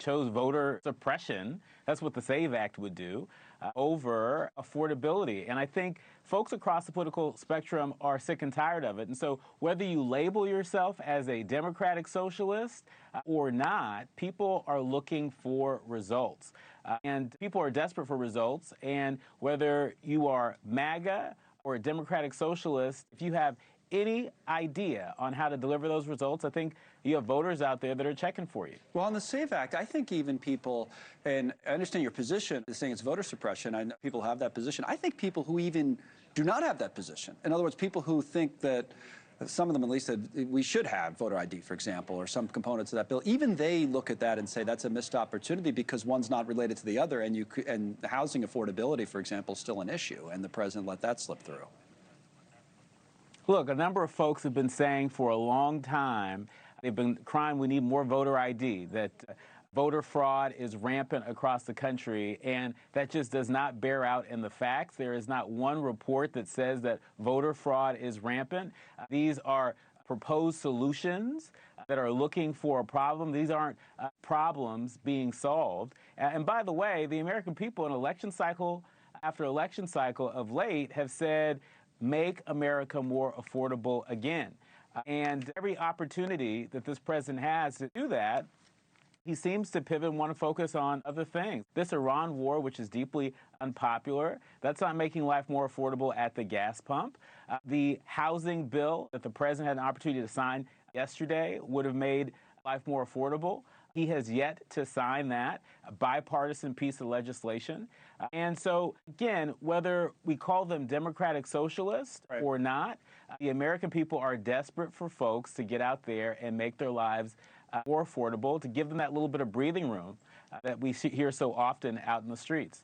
chose voter suppression. That's what the SAVE Act would do over affordability. And I think folks across the political spectrum are sick and tired of it. And so whether you label yourself as a democratic socialist or not, people are looking for results. And people are desperate for results. And whether you are MAGA or a democratic socialist, if you have any idea on how to deliver those results, I think you have voters out there that are checking for you. Well, on the SAVE Act, I think even people, and I understand your position, saying it's voter suppression, I know people have that position. I think people who even do not have that position, in other words, people who think that, some of them at least, that we should have voter ID, for example, or some components of that bill, even they look at that and say that's a missed opportunity because one's not related to the other, and housing affordability, for example, is still an issue, and the president let that slip through. Look, a number of folks have been saying for a long time, they've been crying we need more voter ID, that voter fraud is rampant across the country, and that just does not bear out in the facts. There is not one report that says that voter fraud is rampant. These are proposed solutions that are looking for a problem. These aren't problems being solved. And by the way, the American people in election cycle after election cycle of late have said, make America more affordable again. And every opportunity that this president has to do that, he seems to pivot and want to focus on other things. This Iran war, which is deeply unpopular, that's not making life more affordable at the gas pump. The housing bill that the president had an opportunity to sign yesterday would have made life more affordable. He has yet to sign that, a bipartisan piece of legislation. And so, again, whether we call them democratic socialists or not, the American people are desperate for folks to get out there and make their lives more affordable, to give them that little bit of breathing room that we hear so often out in the streets.